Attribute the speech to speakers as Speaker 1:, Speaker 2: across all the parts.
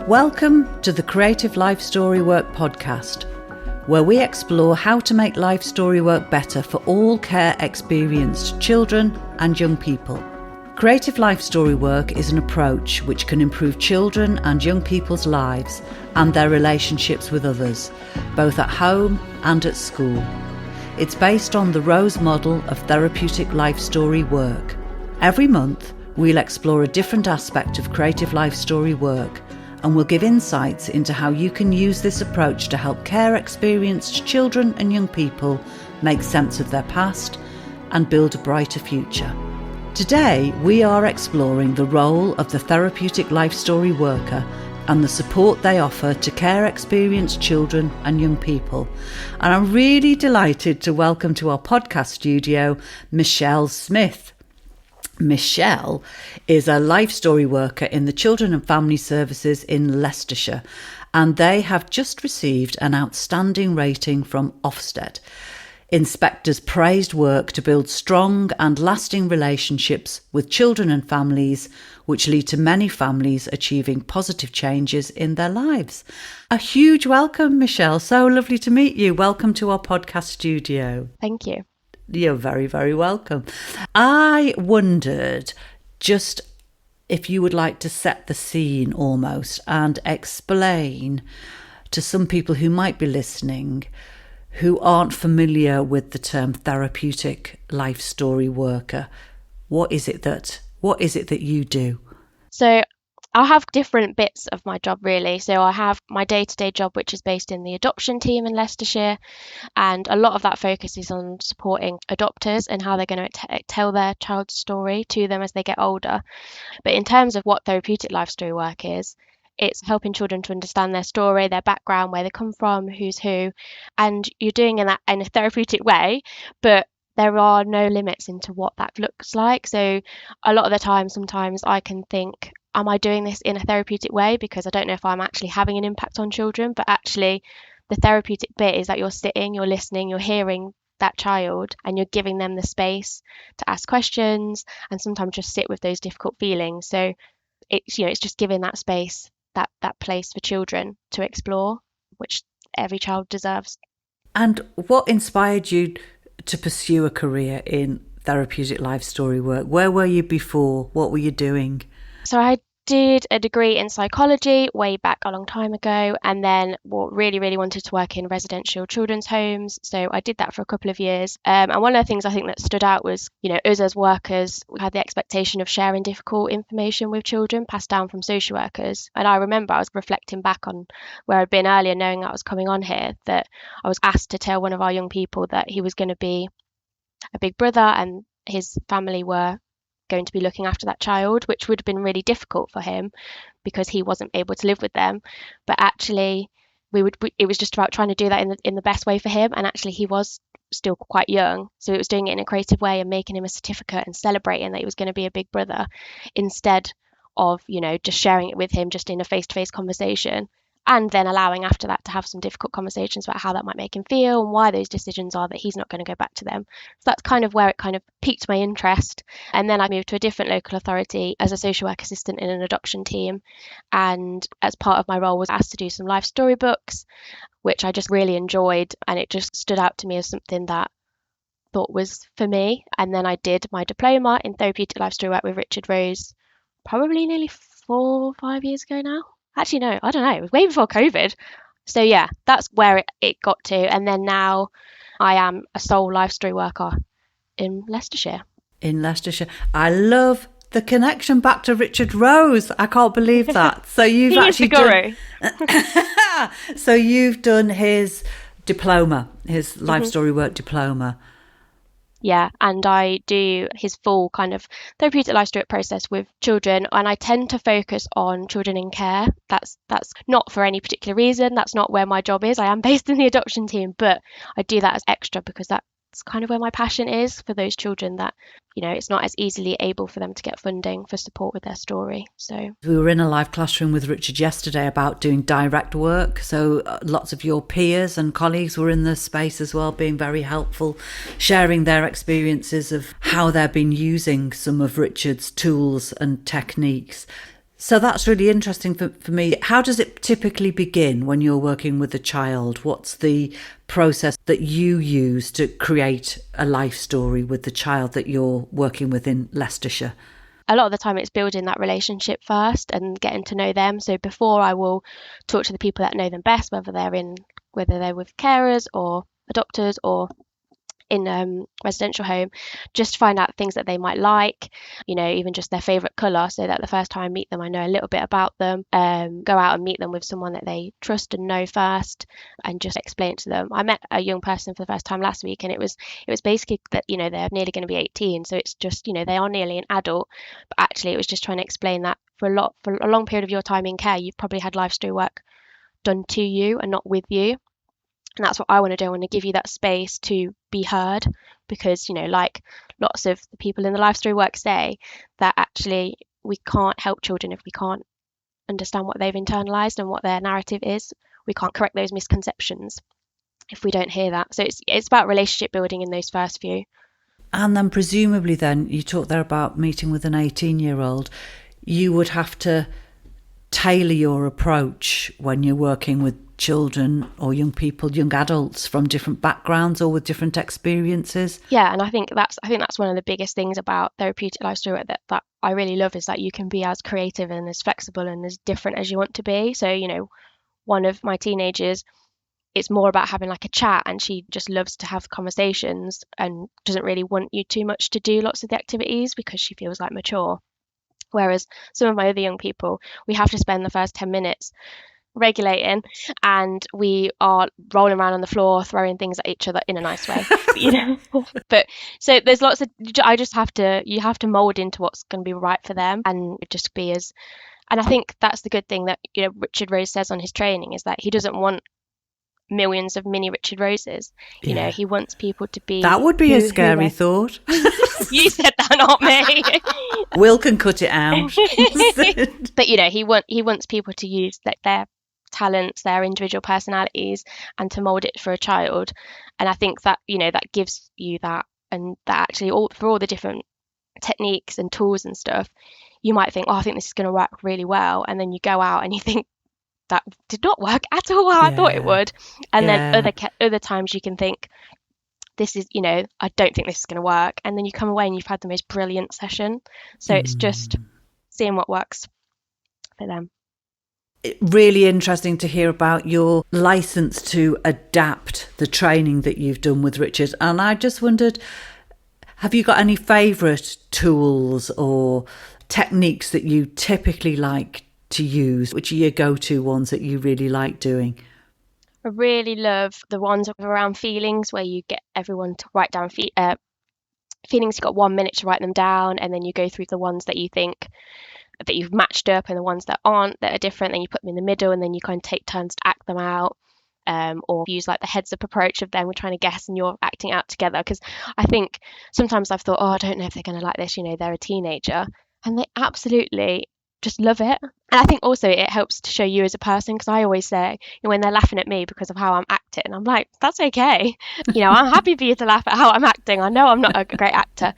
Speaker 1: Welcome to the Creative Life Story Work podcast, where we explore how to make life story work better for all care experienced children and young people. Creative Life Story Work is an approach which can improve children and young people's lives and their relationships with others, both at home and at school. It's based on the Rose model of Therapeutic Life Story Work. Every month, we'll explore a different aspect of creative life story work, and we'll give insights into how you can use this approach to help care experienced children and young people make sense of their past and build a brighter future. Today, we are exploring the role of the Therapeutic Life Story Worker and the support they offer to care experienced children and young people. And I'm really delighted to welcome to our podcast studio, Michelle Smith. Michelle is a life story worker in the Children and Family Services in Leicestershire, and they have just received an outstanding rating from Ofsted. Inspectors praised work to build strong and lasting relationships with children and families, which lead to many families achieving positive changes in their lives. A huge welcome, Michelle. So lovely to meet you. Welcome to our podcast studio.
Speaker 2: Thank you.
Speaker 1: You're very, very welcome. I wondered just if you would like to set the scene almost and explain to some people who might be listening who aren't familiar with the term therapeutic life story worker. What is it that you do?
Speaker 2: So I have different bits of my job, really. So I have my day-to-day job, which is based in the adoption team in Leicestershire. And a lot of that focuses on supporting adopters and how they're going to tell their child's story to them as they get older. But in terms of what therapeutic life story work is, it's helping children to understand their story, their background, where they come from, who's who. And you're doing that in a therapeutic way, but there are no limits into what that looks like. So a lot of the time, sometimes I can think, am I doing this in a therapeutic way? Because I don't know if I'm actually having an impact on children, but actually the therapeutic bit is that you're sitting, you're listening, you're hearing that child, and you're giving them the space to ask questions and sometimes just sit with those difficult feelings. So it's just giving that space, that place for children to explore, which every child deserves.
Speaker 1: And what inspired you to pursue a career in therapeutic life story work? Where were you before? What were you doing?
Speaker 2: So I did a degree in psychology way back a long time ago, and then really wanted to work in residential children's homes. So I did that for a couple of years. And one of the things I think that stood out was, us as workers, we had the expectation of sharing difficult information with children passed down from social workers. And I remember I was reflecting back on where I'd been earlier, knowing that I was coming on here, that I was asked to tell one of our young people that he was going to be a big brother and his family were going to be looking after that child, which would have been really difficult for him because he wasn't able to live with them. But actually it was just about trying to do that in the best way for him, and actually he was still quite young, so it was doing it in a creative way and making him a certificate and celebrating that he was going to be a big brother, instead of just sharing it with him just in a face-to-face conversation, and then allowing after that to have some difficult conversations about how that might make him feel and why those decisions are that he's not going to go back to them. So that's kind of where it kind of piqued my interest. And then I moved to a different local authority as a social work assistant in an adoption team. And as part of my role was asked to do some life story books, which I just really enjoyed. And it just stood out to me as something that I thought was for me. And then I did my diploma in therapeutic life story work with Richard Rose, probably nearly 4 or 5 years ago now. Actually, no, I don't know. It was way before COVID. So yeah, that's where it got to. And then now I am a sole life story worker in Leicestershire.
Speaker 1: In Leicestershire. I love the connection back to Richard Rose. I can't believe that. So you've actually done... So you've done his diploma, his life story work diploma.
Speaker 2: Yeah, and I do his full kind of therapeutic life story process with children, and I tend to focus on children in care. That's not for any particular reason. That's not where my job is. I am based in the adoption team, but I do that as extra because that's kind of where my passion is for those children that, it's not as easily able for them to get funding for support with their story. So
Speaker 1: we were in a live classroom with Richard yesterday about doing direct work. So lots of your peers and colleagues were in the space as well, being very helpful, sharing their experiences of how they've been using some of Richard's tools and techniques. So that's really interesting for me. How does it typically begin when you're working with a child? What's the process that you use to create a life story with the child that you're working with in Leicestershire?
Speaker 2: A lot of the time it's building that relationship first and getting to know them. So before, I will talk to the people that know them best, whether they're with carers or adopters or in residential home, just to find out things that they might like, even just their favorite color, so that the first time I meet them I know a little bit about them. Go out and meet them with someone that they trust and know first, and just explain it to them. I met a young person for the first time last week, and it was basically that they're nearly going to be 18, so it's just they are nearly an adult, but actually it was just trying to explain that for a long period of your time in care, you've probably had life story work done to you and not with you. And that's what I want to do. I want to give you that space to be heard, because like lots of the people in the life story work say, that actually we can't help children if we can't understand what they've internalized and what their narrative is. We can't correct those misconceptions if we don't hear that. So it's about relationship building in those first few.
Speaker 1: And then presumably then, you talked there about meeting with an 18-year-old, you would have to tailor your approach when you're working with children or young people, young adults from different backgrounds or with different experiences.
Speaker 2: Yeah, and I think that's one of the biggest things about therapeutic life story work that I really love, is that you can be as creative and as flexible and as different as you want to be. So, one of my teenagers, it's more about having like a chat, and she just loves to have conversations and doesn't really want you too much to do lots of the activities because she feels like mature. Whereas some of my other young people, we have to spend the first 10 minutes regulating, and we are rolling around on the floor throwing things at each other in a nice way. But so there's lots of, you have to mold into what's going to be right for them, and just be as, and I think that's the good thing that Richard Rose says on his training, is that he doesn't want millions of mini Richard Roses. He wants people to be,
Speaker 1: that would be a scary thought.
Speaker 2: You said that, not me.
Speaker 1: Will can cut it out.
Speaker 2: But he wants people to use their talents, their individual personalities, and to mold it for a child. And I think that that gives you that, and that actually for all the different techniques and tools and stuff, you might think, oh, I think this is going to work really well, and then you go out and you think that did not work at all how I thought it would. And then other times you can think, this is, I don't think this is going to work, and then you come away and you've had the most brilliant session. So it's just seeing what works for them.
Speaker 1: Really interesting to hear about your license to adapt the training that you've done with Richard. And I just wondered, have you got any favourite tools or techniques that you typically like to use? Which are your go-to ones that you really like doing?
Speaker 2: I really love the ones around feelings, where you get everyone to write down feelings. You've got 1 minute to write them down, and then you go through the ones that you think that you've matched up, and the ones that aren't, that are different, then you put them in the middle, and then you kind of take turns to act them out, or use like the heads up approach of them, we're trying to guess and you're acting out together. Because I think sometimes I've thought, oh, I don't know if they're going to like this, they're a teenager, and they absolutely just love it. And I think also it helps to show you as a person, because I always say, when they're laughing at me because of how I'm acting, I'm like, that's okay. I'm happy for you to laugh at how I'm acting. I know I'm not a great actor.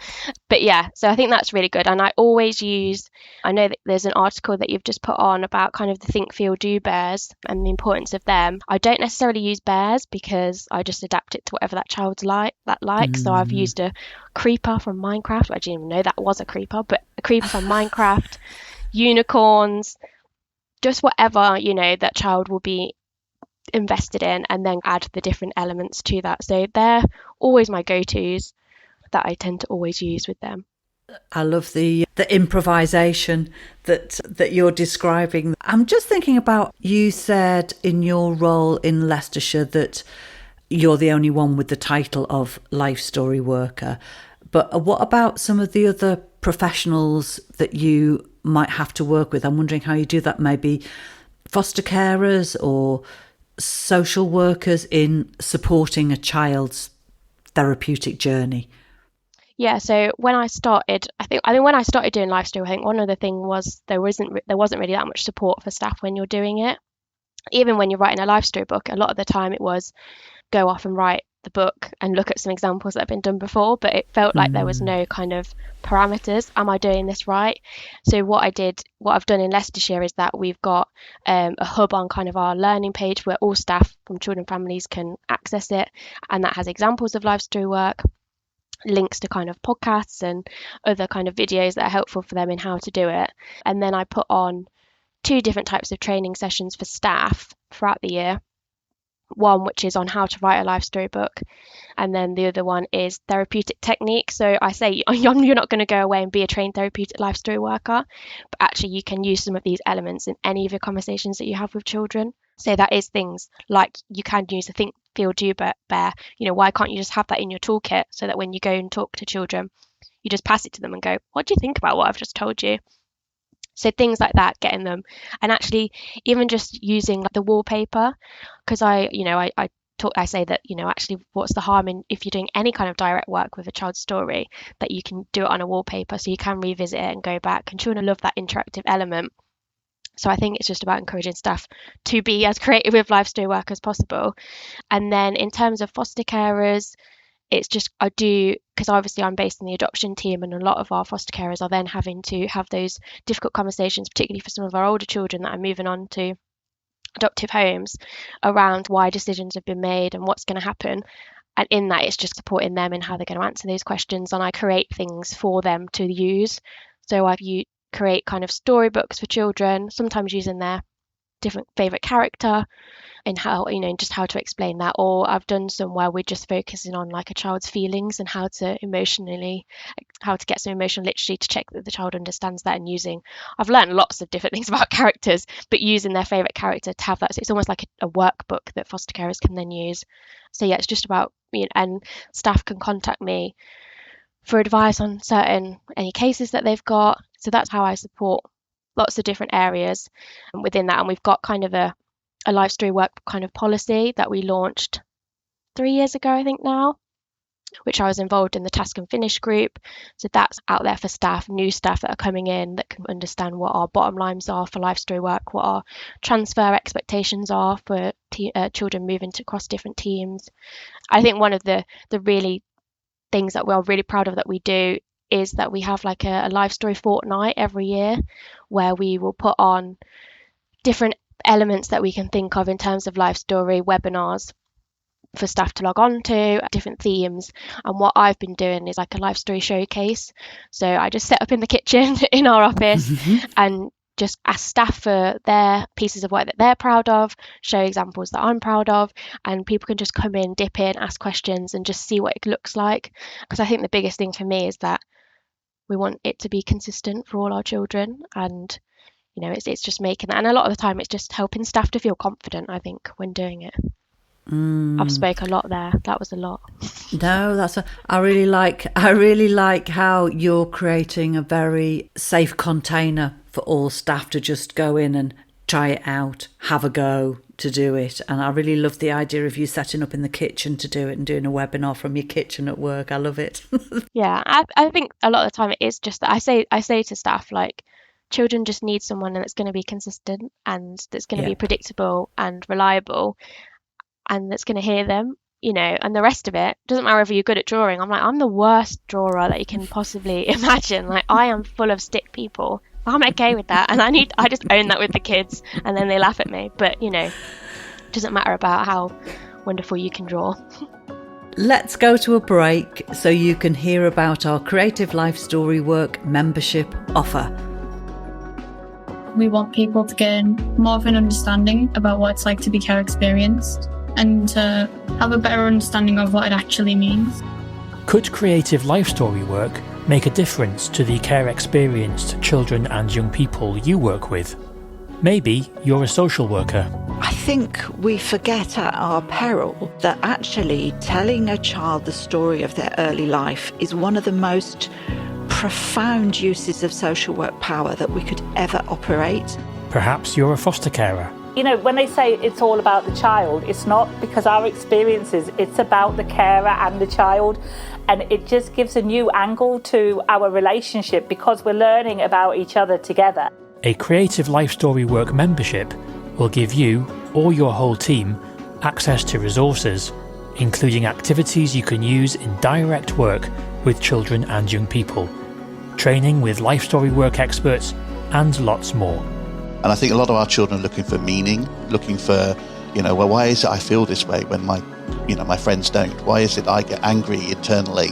Speaker 2: But yeah, so I think that's really good. And I always I know that there's an article that you've just put on about kind of the think, feel, do bears and the importance of them. I don't necessarily use bears, because I just adapt it to whatever that child's like. So I've used a creeper from Minecraft. I didn't even know that was a creeper, but a creeper from Minecraft. Unicorns, just whatever that child will be invested in, and then add the different elements to that. So they're always my go-tos that I tend to always use with them.
Speaker 1: I love the improvisation that you're describing. I'm just thinking about, you said in your role in Leicestershire that you're the only one with the title of Life Story Worker, but what about some of the other professionals that you might have to work with? I'm wondering how you do that. Maybe foster carers or social workers in supporting a child's therapeutic journey.
Speaker 2: Yeah, so when I started, I think when I started doing life story, I think one of the things was there wasn't really that much support for staff when you're doing it. Even when you're writing a life story book, a lot of the time it was go off and write the book and look at some examples that have been done before, but it felt like there was no kind of parameters. Am I doing this right? So what I've done in Leicestershire is that we've got a hub on kind of our learning page where all staff from children and families can access it, and that has examples of life story work, links to kind of podcasts and other kind of videos that are helpful for them in how to do it. And then I put on 2 different types of training sessions for staff throughout the year. One which is on how to write a life story book, and then the other one is therapeutic technique. So I say you're not going to go away and be a trained therapeutic life story worker, but actually you can use some of these elements in any of your conversations that you have with children. So that is things like you can use the think, feel, do, bear. Why can't you just have that in your toolkit so that when you go and talk to children, you just pass it to them and go, what do you think about what I've just told you? So things like that, getting them, and actually even just using the wallpaper, because I say that, actually what's the harm in, if you're doing any kind of direct work with a child's story, that you can do it on a wallpaper so you can revisit it and go back, and children love that interactive element. So I think it's just about encouraging staff to be as creative with life story work as possible. And then in terms of foster carers, it's just because obviously I'm based in the adoption team, and a lot of our foster carers are then having to have those difficult conversations, particularly for some of our older children that are moving on to adoptive homes, around why decisions have been made and what's going to happen. And in that, it's just supporting them in how they're going to answer those questions. And I create things for them to use. So I create kind of storybooks for children, sometimes using their different favourite character, and how, just how to explain that. Or I've done some where we're just focusing on a child's feelings and how to get some emotional literacy to check that the child understands that, and I've learned lots of different things about characters, but using their favourite character to have that. So it's almost like a workbook that foster carers can then use. So yeah, it's just about, and staff can contact me for advice on any cases that they've got. So that's how I support lots of different areas within that. And we've got kind of a life story work kind of policy that we launched 3 years ago, I think now, which I was involved in the task and finish group. So that's out there for staff, new staff that are coming in, that can understand what our bottom lines are for life story work, what our transfer expectations are for children moving across different teams. I think one of the really things that we're really proud of that we do is that we have a life story fortnight every year, where we will put on different elements that we can think of in terms of life story webinars for staff to log on to, different themes. And what I've been doing is a life story showcase. So I just set up in the kitchen in our office and just ask staff for their pieces of work that they're proud of, show examples that I'm proud of, and people can just come in, dip in, ask questions, and just see what it looks like. Because I think the biggest thing for me is that we want it to be consistent for all our children, and it's just making that. And a lot of the time it's just helping staff to feel confident, I think, when doing it. I've spoke a lot there. That was a lot.
Speaker 1: No, I really like how you're creating a very safe container for all staff to just go in and try it out, have a go to do it. And I really love the idea of you setting up in the kitchen to do it and doing a webinar from your kitchen at work. I love it.
Speaker 2: Yeah, I think a lot of the time it is just that I say to staff, children just need someone that's going to be consistent and that's going to be predictable and reliable, and that's going to hear them, and the rest of it doesn't matter if you're good at drawing. I'm the worst drawer that you can possibly imagine. I am full of stick people. I'm okay with that, and I just own that with the kids, and then they laugh at me. But it doesn't matter about how wonderful you can draw.
Speaker 1: Let's go to a break so you can hear about our Creative Life Story Work membership offer.
Speaker 3: We want people to gain more of an understanding about what it's like to be care experienced, and to have a better understanding of what it actually means.
Speaker 4: Could Creative Life Story Work make a difference to the care experienced children and young people you work with? Maybe you're a social worker.
Speaker 5: I think we forget at our peril that actually telling a child the story of their early life is one of the most profound uses of social work power that we could ever operate.
Speaker 4: Perhaps you're a foster carer.
Speaker 6: When they say it's all about the child, it's not, because our experiences, it's about the carer and the child. And it just gives a new angle to our relationship because we're learning about each other together.
Speaker 4: A Creative Life Story Work membership will give you or your whole team access to resources, including activities you can use in direct work with children and young people, training with life story work experts, and lots more.
Speaker 7: And I think a lot of our children are looking for meaning, looking for, well, why is it I feel this way when my friends don't? Why is it I get angry internally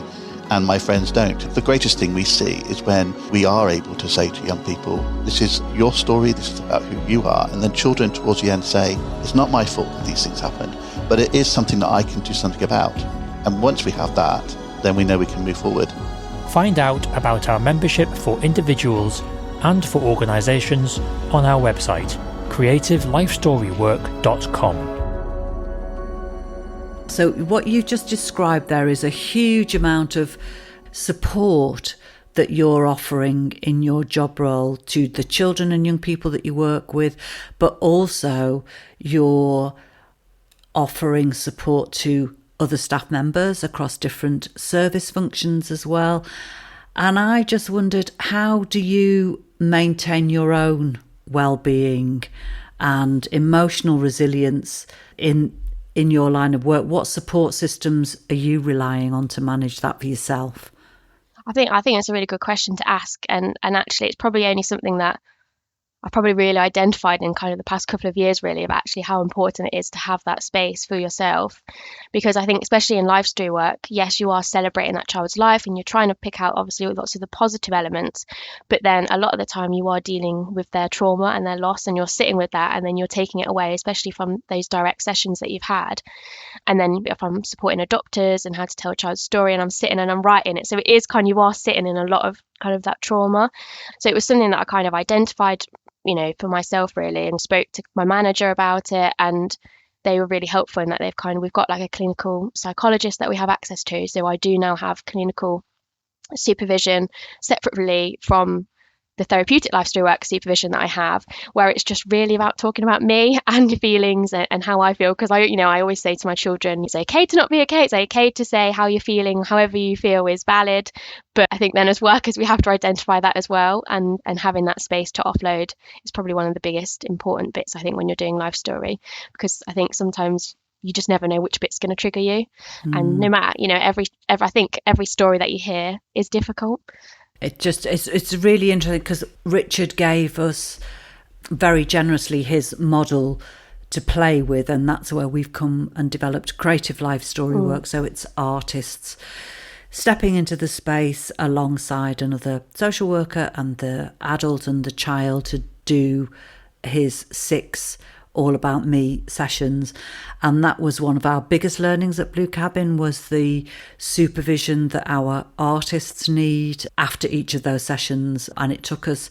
Speaker 7: and my friends don't? The greatest thing we see is when we are able to say to young people, this is your story, this is about who you are. And then children towards the end say, it's not my fault that these things happened, but it is something that I can do something about. And once we have that, then we know we can move forward.
Speaker 4: Find out about our membership for individuals and for organisations on our website, creativelifestorywork.com.
Speaker 1: So what you just described there is a huge amount of support that you're offering in your job role to the children and young people that you work with, but also you're offering support to other staff members across different service functions as well. And I just wondered, how do you maintain your own well-being and emotional resilience in your line of work? What support systems are you relying on to manage that for yourself?
Speaker 2: I think it's a really good question to ask, and actually it's probably only something that I've probably really identified in kind of the past couple of years, really, of actually how important it is to have that space for yourself. Because I think, especially in life story work, yes, you are celebrating that child's life and you're trying to pick out obviously lots of the positive elements, but then a lot of the time you are dealing with their trauma and their loss, and you're sitting with that, and then you're taking it away, especially from those direct sessions that you've had. And then if I'm supporting adopters and how to tell a child's story, and I'm sitting and I'm writing it, so it is kind of, you are sitting in a lot of kind of that trauma. So it was something that I kind of identified, for myself really, and spoke to my manager about it, and they were really helpful in that we've got like a clinical psychologist that we have access to. So I do now have clinical supervision separately from the therapeutic life story work supervision that I have, where it's just really about talking about me and feelings and how I feel. Because I always say to my children, it's okay to not be okay. It's okay to say how you're feeling, however you feel is valid. But I think then as workers, we have to identify that as well. And having that space to offload is probably one of the biggest important bits, I think, when you're doing life story, because I think sometimes you just never know which bit's going to trigger you. And no matter, I think every story that you hear is difficult.
Speaker 1: It's really interesting because Richard gave us very generously his model to play with, and that's where we've come and developed creative life story work. So it's artists stepping into the space alongside another social worker and the adult and the child to do his 6 All About Me sessions. And that was one of our biggest learnings at Blue Cabin, was the supervision that our artists need after each of those sessions. And it took us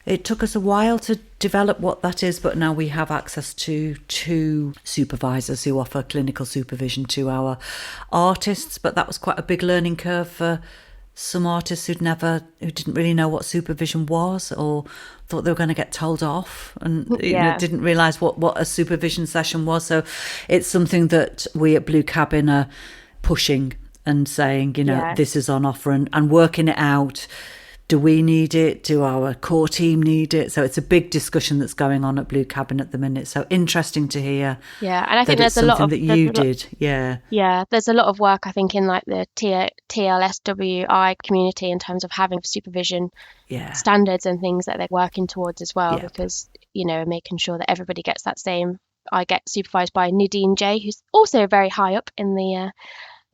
Speaker 1: a while to develop what that is, but now we have access to 2 supervisors who offer clinical supervision to our artists. But that was quite a big learning curve for some artists who didn't really know what supervision was, or thought they were going to get told off, and didn't realise what a supervision session was. So it's something that we at Blue Cabin are pushing and saying, this is on offer, and working it out. Do we need it? Do our core team need it? So it's a big discussion that's going on at Blue Cabin at the minute. So interesting to hear.
Speaker 2: Yeah, and I think there's a lot of
Speaker 1: that you did. Yeah.
Speaker 2: Yeah, there's a lot of work, I think, in like the TLSWI community in terms of having supervision standards and things that they're working towards as well, because making sure that everybody gets that same. I get supervised by Nadine J, who's also very high up in the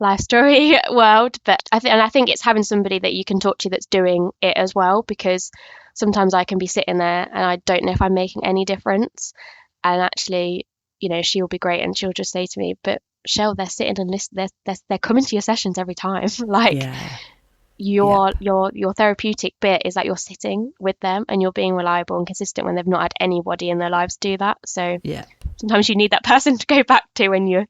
Speaker 2: life story world, but I think it's having somebody that you can talk to that's doing it as well, because sometimes I can be sitting there and I don't know if I'm making any difference, and actually she'll be great and she'll just say to me, but Shell, they're sitting and listen, they're coming to your sessions every time. Your therapeutic bit is that you're sitting with them and you're being reliable and consistent when they've not had anybody in their lives do that. So sometimes you need that person to go back to when you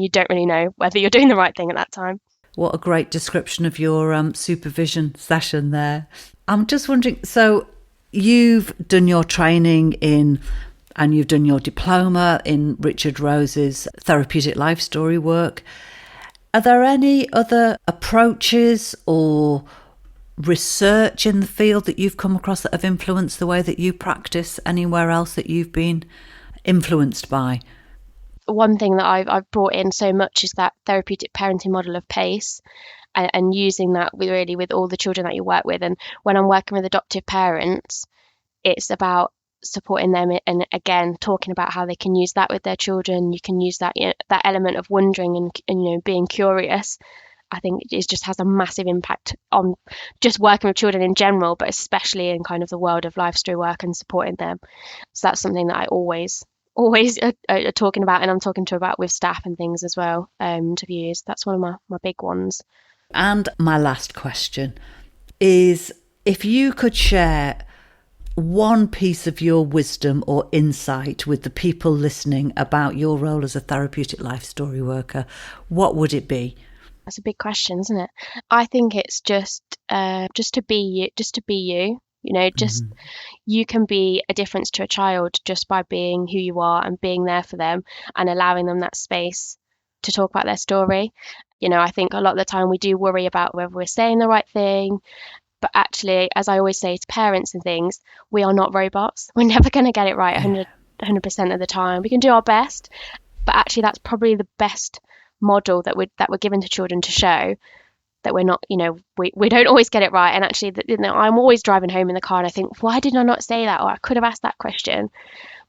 Speaker 2: don't really know whether you're doing the right thing at that time.
Speaker 1: What a great description of your supervision session there. I'm just wondering, so you've done your training and you've done your diploma in Richard Rose's therapeutic life story work. Are there any other approaches or research in the field that you've come across that have influenced the way that you practice anywhere else that you've been influenced by?
Speaker 2: one thing that I've brought in so much is that therapeutic parenting model of PACE, and using that with all the children that you work with. And when I'm working with adoptive parents, it's about supporting them, and again talking about how they can use that with their children. You can use that, that element of wondering and being curious. I think it just has a massive impact on just working with children in general, but especially in kind of the world of life story work and supporting them. So that's something that I always are talking about, and I'm talking about with staff and things as well, to use. That's one of my big ones.
Speaker 1: And my last question is, if you could share one piece of your wisdom or insight with the people listening about your role as a therapeutic life story worker, what would it be?
Speaker 2: That's a big question, isn't it? I think it's just to be you. You can be a difference to a child just by being who you are and being there for them and allowing them that space to talk about their story. I think a lot of the time we do worry about whether we're saying the right thing, but actually, as I always say to parents and things, we are not robots. We're never going to get it right 100% of the time. We can do our best, but actually that's probably the best model that we're given to children, to show that we're not, we don't always get it right. And actually, I'm always driving home in the car and I think, why did I not say that? Or I could have asked that question.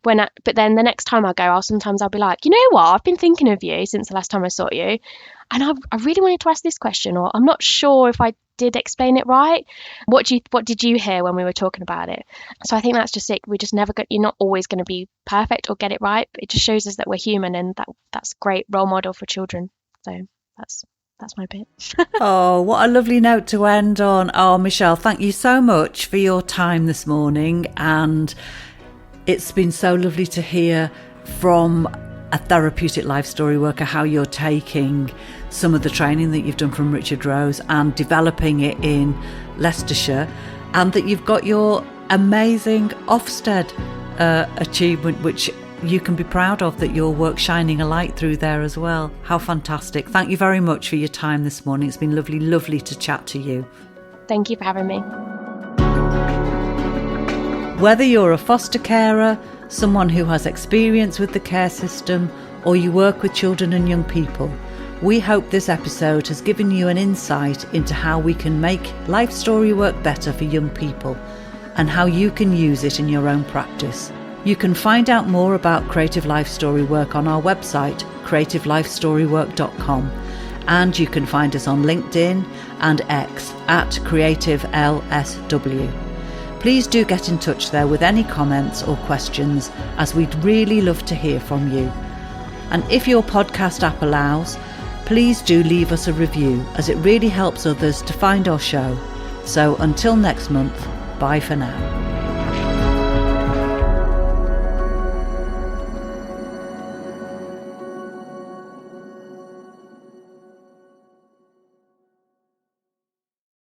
Speaker 2: But then the next time I go, I'll be like, you know what? I've been thinking of you since the last time I saw you, and I really wanted to ask this question, or I'm not sure if I did explain it right. What did you hear when we were talking about it? So I think that's just it. We just you're not always going to be perfect or get it right. But it just shows us that we're human, and that's a great role model for children. So that's my bit.
Speaker 1: Oh, what a lovely note to end on. Oh, Michelle, thank you so much for your time this morning. And it's been so lovely to hear from a therapeutic life story worker how you're taking some of the training that you've done from Richard Rose and developing it in Leicestershire, and that you've got your amazing Ofsted achievement, which you can be proud of, that your work shining a light through there as well. How fantastic. Thank you very much for your time this morning. It's been lovely to chat to you.
Speaker 2: Thank you for having me.
Speaker 1: Whether you're a foster carer, someone who has experience with the care system, or you work with children and young people, we hope this episode has given you an insight into how we can make life story work better for young people and how you can use it in your own practice. You can find out more about Creative Life Story Work on our website, creativelifestorywork.com, and you can find us on LinkedIn and X at CreativeLSW. Please do get in touch there with any comments or questions, as we'd really love to hear from you. And if your podcast app allows, please do leave us a review, as it really helps others to find our show. So until next month, bye for now.